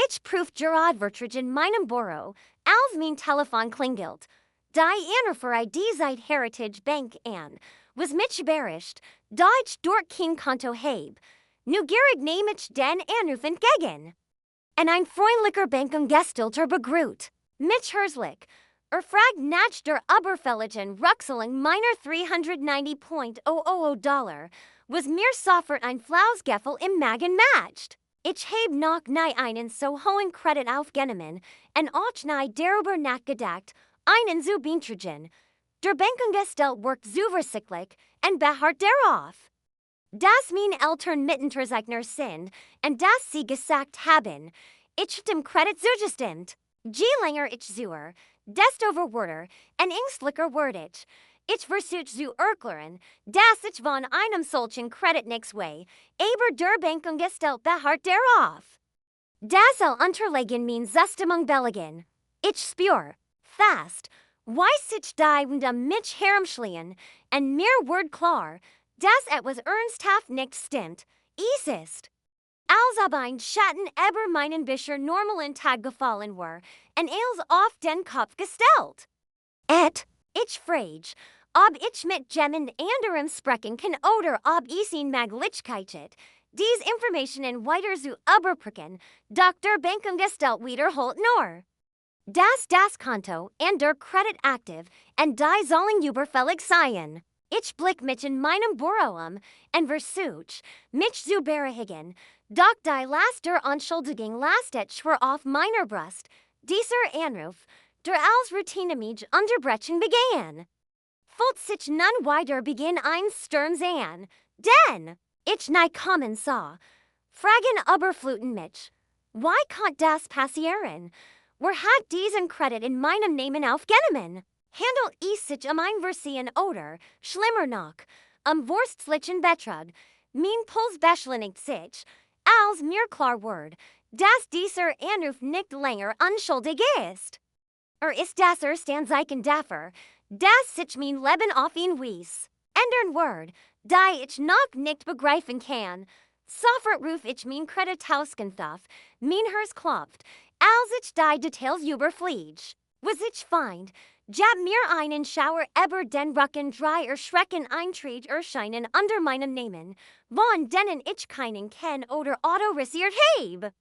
mich proof gerad vertragen meinem Boro, als mein Telefon klingelt. Die Anrufer ID seit Heritage Bank an, was mich berischt, Deutsch dort kein Konto habe. Nu gierig nehm ich den Anruf entgegen. En ein freundlicher Bankengestülter begrüßt. Mich herzlich. Fragt nach der Oberflächen Rückzahlung meiner $390.000, was mir sofort ein Flausgeffel im Magen macht. Ich heb noch nie einen so hohen Kredit aufgenommen, en auch nie darüber nachgedacht, einen zu beantragen. Der Bankengestalt wirkt zuversichtlich en beharrt darauf. Dass meine Eltern Mittenträgner sind, und dass sie gesagt haben, ich dem Kredit zugestimmt. Je länger ich suche, desto verwirrter en ängstlicher werde ich. Ich versuche zu erklären, dass ich von einem solchen Kredit nichts weiß, aber der Bankengestalt beharrt darauf. Das soll unterlegen mein Zustimmung billigen. Ich spür, fast, weiß ich die mich herumschlien, en mir wird klar, dass etwas ernsthaft nicht stimmt, ist. Als ob ein Schatten über meinen bisher normalen Tag gefallen war, en als auf den Kopf gestellt. Ich frage, ob ich mit jemand anderem sprechen kann oder ob ich ihn Möglichkeit dies Informationen weiter zu überprüfen, doch der Bankengestalt wiederholt nur. Das Konto und der Kredit aktiv und die sollen überfällig sein. Ich blick mich in meinem Büro en versuch, mich zu beruhigen, doch die Last der Anschuldigung lastet schwer auf meiner Brust. Dieser Anruf, der als Routine mich unterbrechen begann. Fühlt sich nun weiter beginn ein Sturms an, denn ich nie kommen sah. Fragen überfluten mich. Why can't das passieren? Wer hat diesen Kredit in meinem Namen aufgenommen? Handelt es sich ein Versehen oder, schlimmer noch, Wurstlichen Betrug, mein Puls beschleunigt sich, als mir klar wird, dass dieser Anruf nicht länger unschuldig ist. Ist das erst ein Zeichen dafür, dass sich mein Leben auf ihn wies. Ändern Word, die ich noch nicht begreifen kann. Sofort ruf ich mein Kredithauskunft auf, mein Herz klopft, als ich die Details überfliege. Was ich find, jab mir einen Schauer über den Rücken drei erschrecken Eintritt erscheinen unter meinem Namen, von denen ich keinen kenn oder autorisiert heb.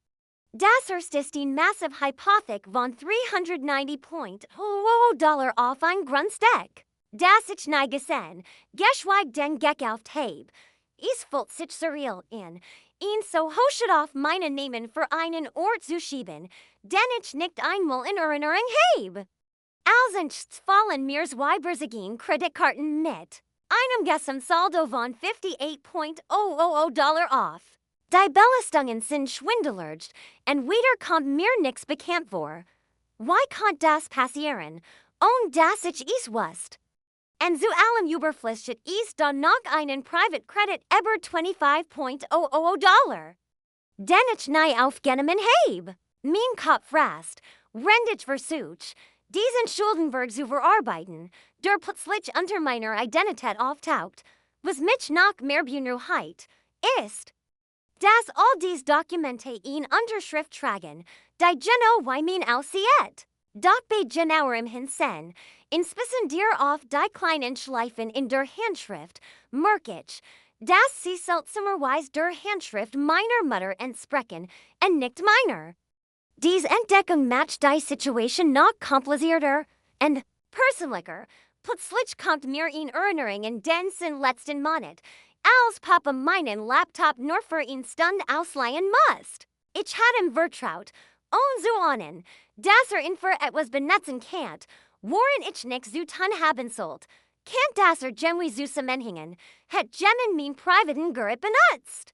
Das erste ist die massive Hypothek von $390.000 auf ein Grundstück. Das ich nie gesehen, geschweige denn gekauft heb. Es fühlt sich surreal in, ihn so hoch auf meinen Namen für einen Ort zu schieben, den ich nicht einmal in Erinnerung heb. Als einst fallen mir zweibersigen Kreditkarten mit einem gesamten Saldo von $58.000 auf. Die Belastungen sind schwindelig, und wieder kommt mir nichts bekannt vor. Why can't das passieren, ohne dass ich es wusste? Und zu allem überflüssig ist dann noch einen Private Credit über $25.000. Den ich nie aufgenommen heb. Mein Kopf rast, wenn ich versuch, diesen Schuldenberg zu verarbeiten, der plötzlich unter meiner Identität auftaucht, was mich noch mehr beunruhigt, ist, dass all dies Dokumente in Unterschrift tragen, die genau wie mein aussieht. Doch bei genauerem Hinsehen, insbesondere auf die kleinen Schleifen in der Handschrift, merk ich, dass sie seltsamerweise der Handschrift meiner Mutter entsprechen und nicht meiner. Dies Entdeckung macht die Situation noch komplizierter und persönlicher. Plötzlich kommt mir in Erinnerung in den letzten Monat, als Papa meinen Laptop nur für eine Stunde ausleihen musste. Ich hatte ihm vertraut, ohne zu ahnen, dass ihn für etwas benutzen kann, worin ich nichts zu tun haben sollte. Kann das irgendwie zusammenhängen, hat jemand mein privaten Gerät benutzt?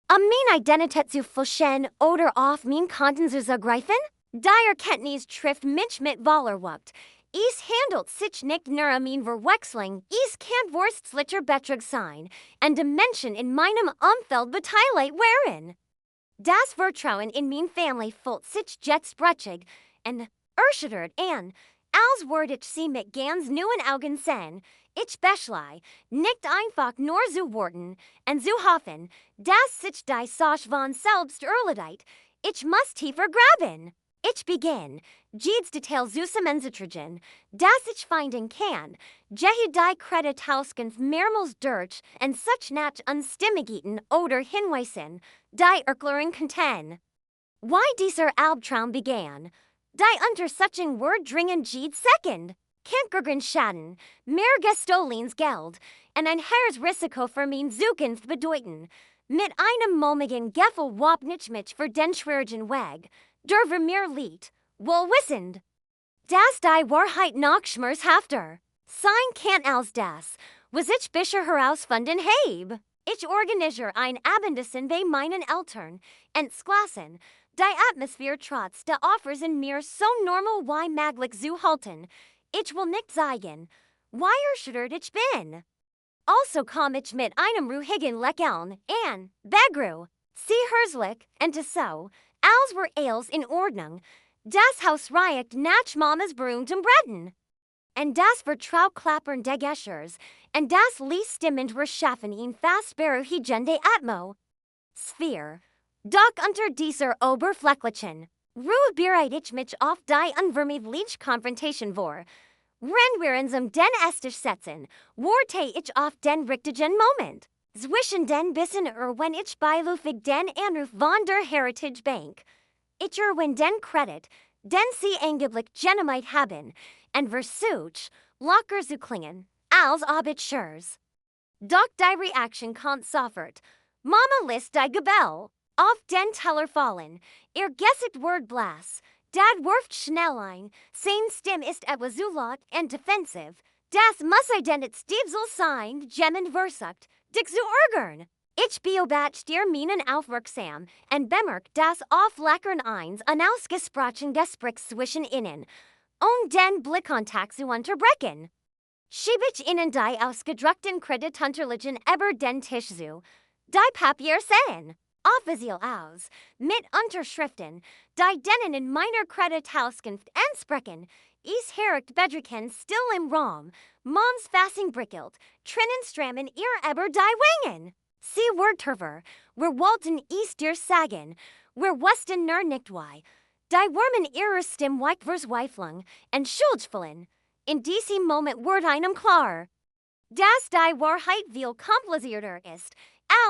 Meine Identität zu fälschen oder auf mein Konten zu zugreifen? Die Erkenntnis trifft mich mit voller Wucht. Es handelt sich nicht nur mein Verwechslung, es kann wurstlicher Betrug sein, und die Menschen in meinem Umfeld beteiligt wären. Das Vertrauen in mein Family fühlt sich jetzt brüchig und erschüttert an, als würde ich sie mit ganz neuen Augen sehen. Ich beschlei, nicht einfach nur zu warten und zu hoffen, dass sich die Sache von selbst erledigt. Ich muss tiefer graben. Ich begin. Jedes Detail zusammenzutragen. Das ich finden kann. Jehe die Kredit Hauskunft mehrmals durch und such nach Unstimmigkeiten oder Hinweisen, die Erklärung contain. Why dieser Albtraum began. Die unter suchen Word dringen jedes Second. Kantgergen Schaden, mehr Gestolens Geld, und ein Herz Risiko für mein Zukunft bedeuten. Mit einem mulmigen Gefühl wapnich mich für den schwierigen Weg, der wir mir liegt, wohl wissend. Das die Wahrheit noch schmerzhafter. Sein kann als das, was ich bisher herausfunden habe. Ich organisiere ein Abendessen bei meinen Eltern, entglassen, die Atmosphäre trotz der Offers in mir so normal wie möglich zu halten. Ich will nicht zeigen, wie erschüttert ich bin. Also komm ich mit einem ruhigen Lächeln an, Begru, sie herzlich, und so, als wär alles in Ordnung. Das Haus riecht nach Mamas berühmtem Bretten. Und das Vertrauklappern der Geschirrs, und das Lied stimmend reschaffen in fast beruhigende Atmo. Sphere. Doch unter dieser Oberflächlichen Ruhe bereit ich mich auf die unvermeidliche Konfrontation vor. Wenn wir uns den Esstisch setzen, warte ich auf den richtigen Moment. Zwischen den Bissen wenn ich beilufig den Anruf von der Heritage Bank. Ich wenn den Kredit, den sie angeblich genommen haben, und versuch, locker zu klingen, als ob ich schurs. Doch die Reaktion kommt sofort. Mama lässt die Gebell auf den Teller fallen. Ihr gesset Word blass. Dad wirft schnell ein. Sein Stimme ist etwas zu laut und defensiv. Das muss identit Stiefel sein, jemand versucht, dich zu ärgern. Ich beobachte dir Minen aufmerksam und bemerk das Auflackern eins unausgesprochen Gespräch zwischen ihnen, den Blickkontakt zu unterbrechen. Schieb ich ihnen die ausgedruckten Kreditunterlagen über den Tisch zu. Die Papier sehen offiziell aus, mit Unterschriften, die denen in meiner Kredithauskunft ansprechen. Is herricht Bedricken still im Raum, Mons Fassing brickelt, Trinnenstrammen ihr über die Wingen. Sie Wordterver, wir wollten is dir sagen, wir wussten nur nicht why. Die Wormen ihrer Stimme weich vers Weiflung, und schuldvollen. In diesem Moment wird einem klar, dass die Wahrheit viel komplizierter ist,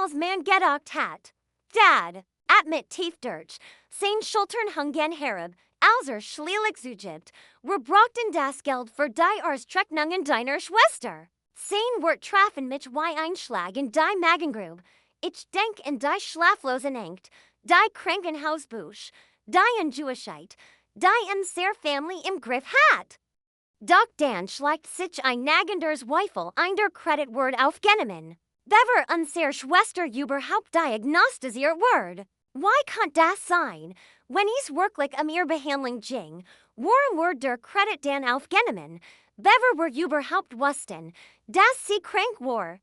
als man gedacht hat. Dad, mit tief durch, sein Schultern hungen herab, als schließlich zugibt, wir brauchten das Geld für die Ausstreckungen deiner Schwester. Sein Wort trafen mich wie ein Schlag in die Magengrube. Ich denk in die schlaflosen Angst, die Krankenhausbusch, die Unjewigkeit, die unsere Family im Griff hat. Doch dann schleicht sich ein nagender Zweifel in der Kreditword aufgenommen. Bever unsere Schwester überhaupt diagnostiziert wird. Why kann das sein? Wenn es wirklich ihr Behandlung ging, warum der Kredit dann aufgenommen? Bever wir überhaupt wussten, dass sie krank war.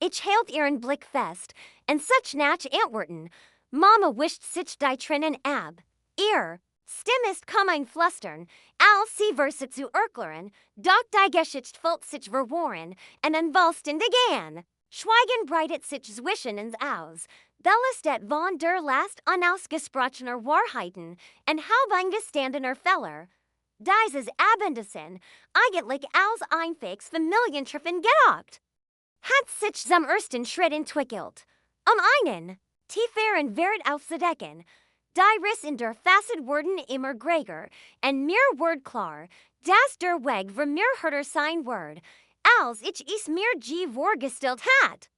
Ich hielt ihren Blick fest, und such nach Antworten. Mama wischt sich die Tränen ab. Ihr Stimme ist kaum ein Flüstern, als sie versucht zu erklären, doch die Geschichte fühlt sich verworren und unvollständig an. Schweigen breitet sich zwischen uns aus, belastet von der Last unausgesprochener Wahrheiten und halb eingestandener Fehler. Dieses Abendessen, eigentlich als ein fix Familientreffen gedacht, hat sich zum ersten Schritt entwickelt. Einen tieferen Wert aufzudecken. Die Riss in der Facet wurden immer größer und mir wird klar, dass der Weg für mir härter sein wird, als ich es mir vorgestellt hat.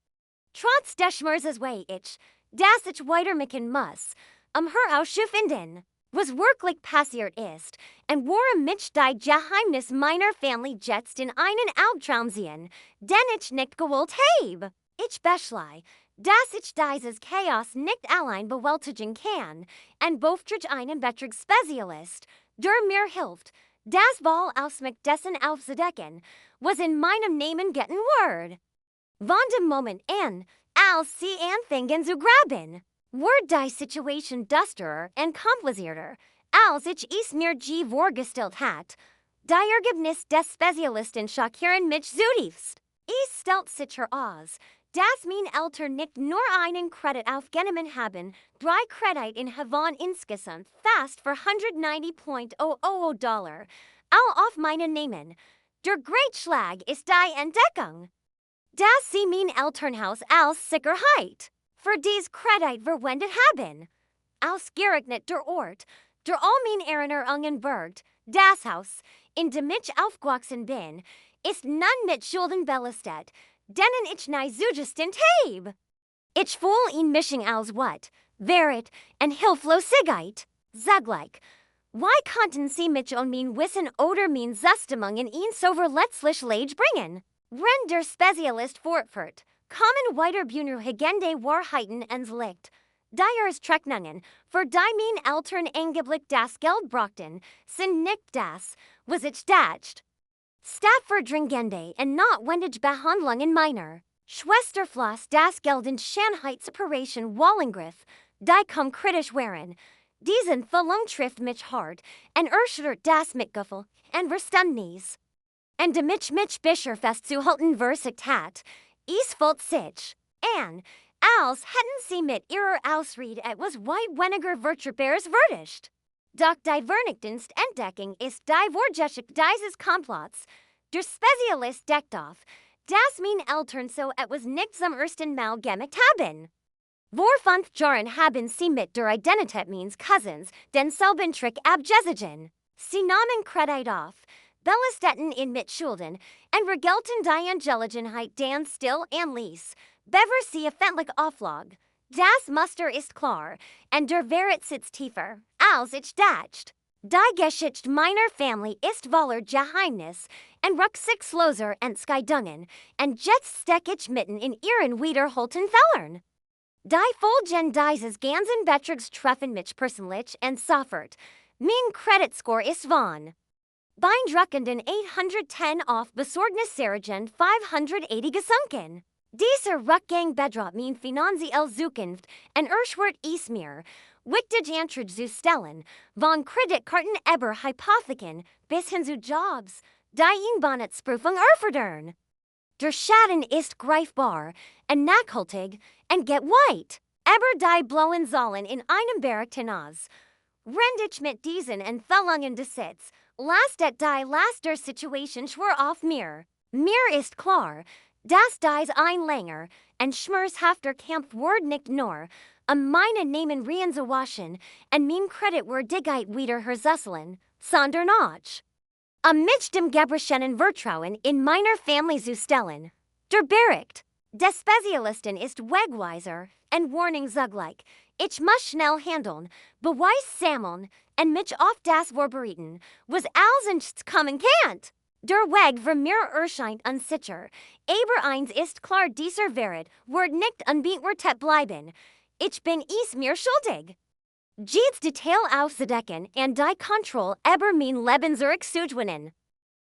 Trotz des Schmerzes weiß ich, dass ich weitermachen muss, herauszufinden, was wirklich passiert ist und worum mich die Geheimnis meiner Family jetzt in einen Albtraum sehen, den ich nicht gewollt habe. Ich beschließe, dass ich dieses Chaos nicht allein bewältigen kann und beauftrage einen besseren Spezialist, der mir hilft, das Ball aus mich dessen aufzudecken, was in meinem Namen getan wird. Von dem Moment an, als sie anfingen zu graben, wird die Situation düsterer und komplizierter, als ich es mir vorgestellt hat. Die Ergebnis des Spezialisten schockieren mich zutiefst. Es stellt sich heraus, Das min Eltern nicht nur einen Kredit aufgenommen haben, drei Kredit in Havon insgesamt fast für $190.000. All auf meine nehmen. Der Greatschlag ist die Entdeckung. Das sie min Elternhaus als Sicherheit. Für dies Kredit verwendet haben. Ausgerechnet der Ort, der all min Erinnerungen bergt, das Haus, in dem ich aufgewachsen bin, ist nun mit Schulden belastet, denen ich nie zugestimmt habe. Ich fühle ihn Mischung als wat, Verret und Hilflosigkeit. Zugleich, why konnten sie mich und mein Wissen oder mein Zustimmungen ihn so verletzlich Leid bringen? Wenn der Spezialist fortfährt, kommen weiter Bunurhagende Wahrheiten ans Licht. Diers Treknungen, für die mein Eltern angeblich das Geld brachten, sind nicht das, was ich dacht. Stattfordringende und notwendige Behandlungen meiner Schwesterfloss das Geld in Schönheitsseparation Wallengriff, die kom kritisch waren. Diesen Verlung trifft mich hart, und erschüttert das Mitgefühl und Verständnis. Und damit mich Bischer festzuhalten versigt hat, is volt sich, und als hätten sie mit ihrer Ausrede etwas weit weniger Vertretbares verdicht. Doch die Vernichtendste Entdeckung ist die Vorgeschichte dieses Komplots. Der Spezialist deckt auf, dass mein Eltern so etwas nicht zum ersten Mal gemacht haben. Vor 5 Jahren haben sie mit der Identität meines Cousins denselben Trick abgesiegen. Sie nahmen Kredit auf, belasteten ihn mit Schulden, und regelten die Angelegenheit dann still und ließ, bever sie öffentlich auflag. Das Muster ist klar, und der Verret sitzt tiefer, als ich dacht. Die Geschichte meiner Familie ist voller Geheimnis und rücksichtsloser Entscheidungen, und jetzt steck ich mitten in ihren wiederholten Fehlern. Die Folgen dieses ganzen Betrugs treffen mich persönlich und sofort. Mein Creditscore ist von beeindruckenden 810 auf besorgniserregend 580 gesunken. Dieser Rückgang bedroht mein finanzielle Zukunft und erschwert es mir, wichtig Anträge zu stellen, von Kreditkarten über Hypotheken bis hin zu Jobs, die Einbahnungsprüfung erfordern. Der Schaden ist greifbar und nachhaltig und geht weit, aber die blauen Zahlen in einem Berg hinaus. Rend ich mit diesen Empfehlungen des Sitz, lastet die Last der Situation schwer auf mir. Mir ist klar, dass dies ein länger und schmerzhafter Kampf wird nicht nur, meine Namen reinzuwaschen und mein Kreditwürdigkeit wieder herzustellen, sondern auch, mit dem Gebrechen Vertrauen in meiner Familie zu stellen. Der Bericht des Spezialisten ist wegweiser und warning zugleich. Ich muss schnell handeln, Beweis sammeln und mich auf das vorbereiten, was als nichts kommen kann. Der Weg für mir erscheint unsicher, aber eins ist klar, dieser Verret wird nicht unbeantwortet bleiben. Ich bin es mir schuldig. Jedes Detail aufzudecken und die Kontrolle über mein Leben zurückzugewinnen.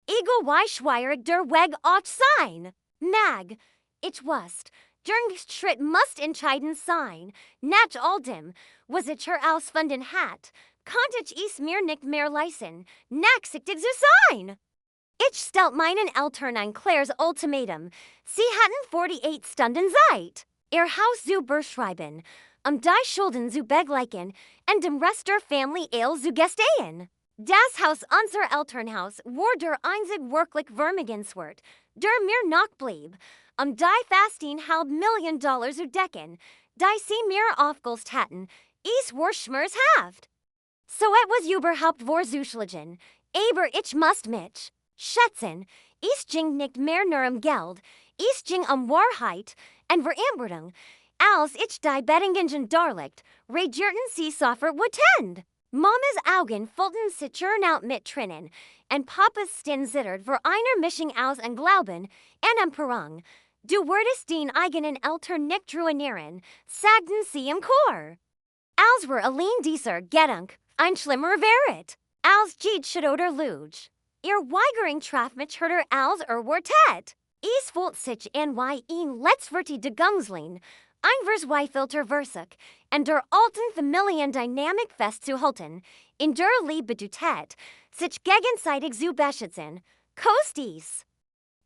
Egal wie schwierig der Weg auch sein mag. Ich wusste, der nächste Schritt muss entscheidend sein. Nach all dem, was ich herausgefunden hat, konnte ich es mir nicht mehr leisten, nachsichtig zu sein. Ich stellte meinen Eltern ein klares Ultimatum. Sie hatten 48 Stunden Zeit, ihr Haus zu beschreiben, die Schulden zu begleichen und dem Rest der Familie zu gestehen. Das Haus unser Elternhaus war der einzig wirklich Vermögenswert, der mir noch blieb, die fast $500,000 zu decken, die sie mir aufgelöst hatten. Es war schmerzhaft. So etwas überhaupt vorzuschlagen, aber ich musste mich schätzen, es ging nicht mehr nur Geld, es ging Wahrheit und Verantwortung. Als ich die Bedingungen darlegt, reagierten sie sofort wütend. Mama's Augen füllten sich out mit Tränen, und Papas Stirn zittert vor einer Mischung aus Glauben und Empörung. Du würdest den eigenen Eltern nicht ruinieren, sagten sie im Chor. Als wir allein dieser Gedanke ein schlimmer Verret, als Jede oder Luge. Ihr Weigerung traf mich härter als Wortet. Es fühlt sich an wie ein letztwürdige Gungslin, ein Versweifilter Versuch, und der alten Familiendynamik festzuhalten, in der Liebe Dutet, sich gegenseitig zu beschützen, kost dies.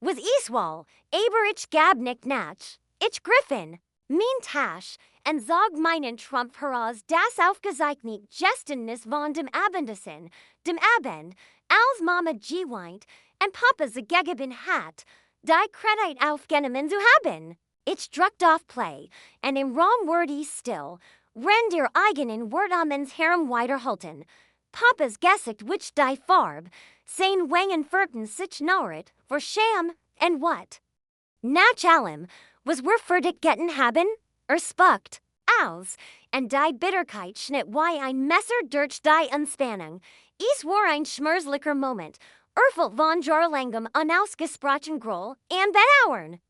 Was es wohl, aber ich gab nicht nach. Ich Griffin. Mein Tasch, and zog meinen Trump heraus das Aufgezeichnete von dem Abendessen, dem Abend, als Mama geweint, and Papa gegeben hat, die Kredit aufgenommen zu haben. Ich drucked off play, and im Raum wordy still, renn dir eigenen Wortamens Herem weiterhalten. Papa's Gesicht which die Farb, sein Wangen Furten sich nauert, for sham, and what? Nach allem, was wir fertig getten haben, spuckt, aus, and die Bitterkeit schnitt wie ein Messer durch die Unspannung, es war ein schmerzlicher Moment, von Jarlangem unausgesprochen Groll, and bedauern.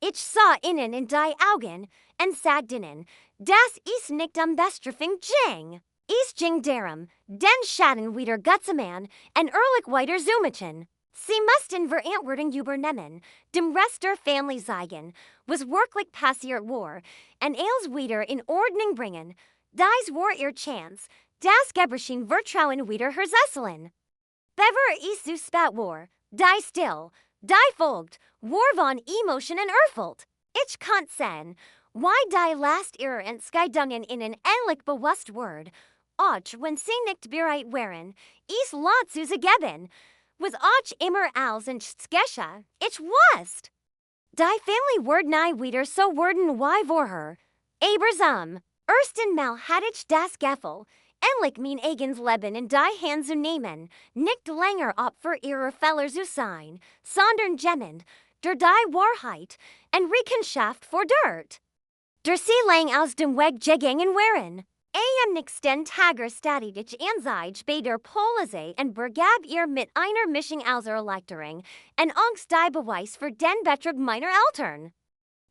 Ich sah innen in die Augen, and sagte ihnen, das ist nicht am bestrafing Jing. Es ging darum, den Schaden wieder Gutzemann, and ehrlich weiter Zumachen. Sie mussten Verantwortung übernehmen, dem Rest der Family zeigen, was wirklich passiert war, and alles wieder in Ordnung bringen. Dies war ihr Chance, das Gebrechen Vertrauen wieder herzustellen. Bever es so spat war, die still, die folgt, war von Emotionen erfüllt. Ich konnt sehen, why die last ihrer Entscheidungen in ein ähnlich bewusst word, auch wenn sie nicht bereit waren, es lot zu geben, was auch immer als ein Skesha, ich wusst. Die Family word nie wieder so worden wie vorher. Aber ersten Mal hatte ich das Gefühl, endlich mein eigenes Leben in die Hand zu nehmen, nicht länger Opfer ihrer Fehler zu sein, sondern gemmend, durch die Wahrheit, en Rechenschaft vor Dirt. Der sie lang aus dem Weg gegangen waren. Am nächsten Tage stadig ich anzeige bei der Polizei und bergab ihr mit einer Mischung aus Erleichterung und Angst die Beweis für den Betrug meiner Eltern.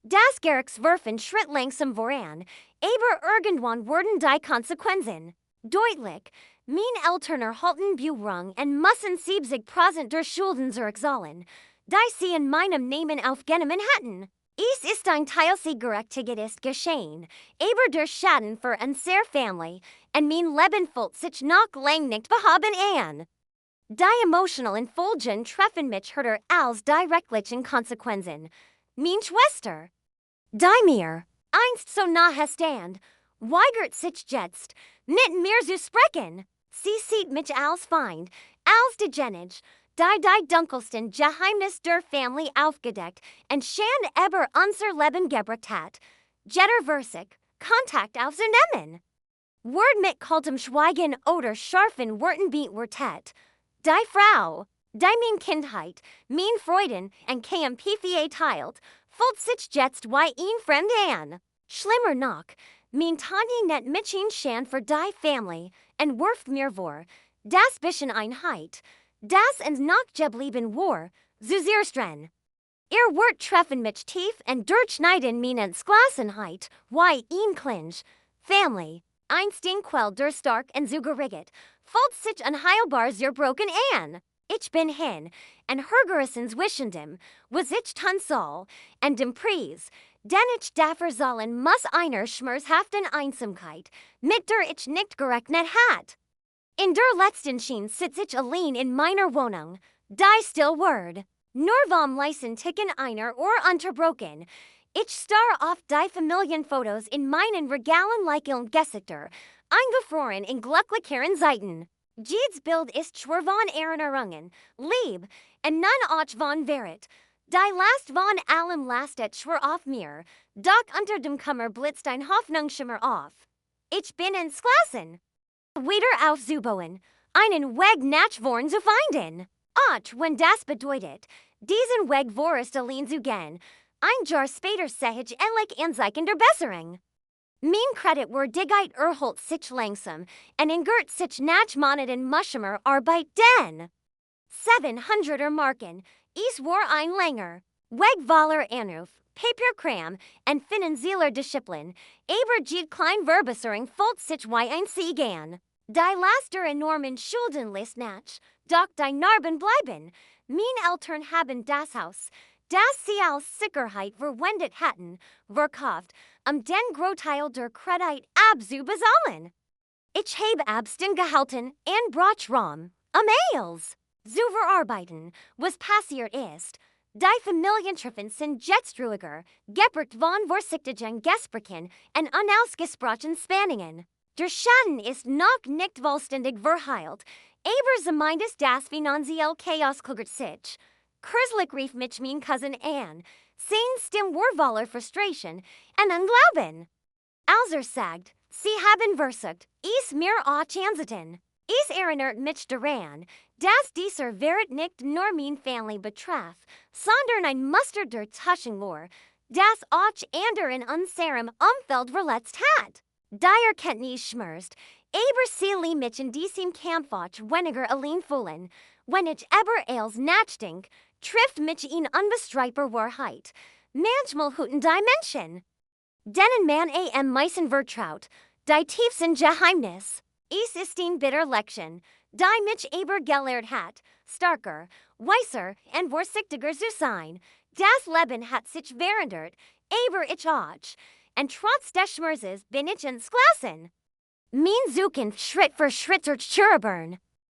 Das Gerichtsverfahren schritt langsam voran, aber irgendwann wurden die Konsequenzen deutlich. Mein Eltern erhalten Bewährung und müssen 70% der Schulden zurückzahlen, die sie in meinem Namen aufgenommen hatten. Es ist ein Teilgerechtigkeit geschehen, aber der Schaden für unsere Family und mein Leben fühlt sich noch lang nicht behaben an. Die emotionalen Folgen treffen mich härter als die rechtlichen Konsequenzen. Mein Schwester, die mir einst so nahe stand, weigert sich jetzt, mit mir zu sprechen. Sie sieht mich als Feind, als Degenig, die dunkelsten Geheimnis der Family aufgedeckt und schand über unser Leben gebracht hat. Jederversig, Kontakt aufzunehmen. Word mit kaltem Schweigen oder scharfen Worten beantwortet. Die Frau, die mein Kindheit, mein Freuden und KMPFA teilt, fühlt sich jetzt wie ein Fremd an. Schlimmer noch, mein Tante net mitchen Schand für die Family und wirft mir vor, das bisschen Einheit, das uns noch geblieben war, zu zerstreuen. Ihr Wort treffen mich tief und durchschneiden meine Entschlossenheit, wie ein Klinge. Family, einst den Quell der stark und zugerichtet, fühlt sich unheilbar zerbrochen an. Ich bin hin, und hergerissens wischendem, was ich tun soll, und dem Preis, den ich dafür zahlen muss einer schmerzhaften Einsamkeit, mit der ich nicht gerechnet hat. In der letzten Schien sitz ich allein in meiner Wohnung, die still word. Nur vom leisen Ticken einer Ohr unterbrochen. Ich starr auf die Familienfotos in meinen Regalen liken Gesichter, eingefroren in glücklicheren Seiten. Jedes Bild ist schwer von Erinnerungen, lieb, und nun auch von Verit. Die Last von allem lastet schwer auf mir, doch unter dem Kummer blitzt ein Hoffnungsschimmer auf. Ich bin entschlossen, wieder aufzubauen, einen Weg nach vorn zu finden. Auch wenn das bedeutet, diesen Weg vorerst allein zu gehen, ein Jahr später sehe ich endlich Anzeichen der Besserung. Mein Kreditwürdigkeit erholt sich langsam, und ingert sich nach Monaten muschimer Arbeit den 700er Marken, es war ein langer, Weg voller Anruf, Papierkram und finanzieller Disziplin, aber jede kleine Verbesserung fühlt sich wie ein Sieg an. Die laster enormen Schuldenlist nach, doch die Narben bleiben. Meine Eltern haben das Haus, das sie als Sicherheit verwendet hatten, verkauft, den Großteil der Kredit abzubezahlen. Ich habe Abstand gehalten und brach Raum, Mails zu verarbeiten, was passiert ist. Die Familientreffen sind jetzt ruhiger, Gebert von Vorsichtigen Gesprächen und unausgesprochen Spanningen. Der Schaden ist noch nicht vollständig verheilt, aber zumindest das finanzielle Chaos klagert sich. Kürzlich rief mich mein Cousin an, sein Stimme war voller Frustration und Unglauben. Als sagt, sie haben versucht, es mir auch anzusehen. Es erinnert mich daran, dass dieser Wert nicht nur mein Family betraf, sondern ein Muster der Taschen war, das auch andere in unserem Umfeld verletzt hat. Die Erkenntnis schmerzt, aber sie ließ mich in diesem Kampf auch weniger allein fühlen. Wenn ich über alles nachdenke, trifft mich eine unbestreitbare Wahrheit. Manchmal hüten die Menschen, denen man am meisten vertraut, die tiefsten Geheimnis. Es ist eine bitter Lektion, die mich aber gelehrt hat, starker, weiser und vorsichtiger zu sein. Das Leben hat sich verändert, aber ich auch. Und trotz des Schmerzes bin ich ins Glasen. Mein Suchen Schritt für Schritt durch Churburn.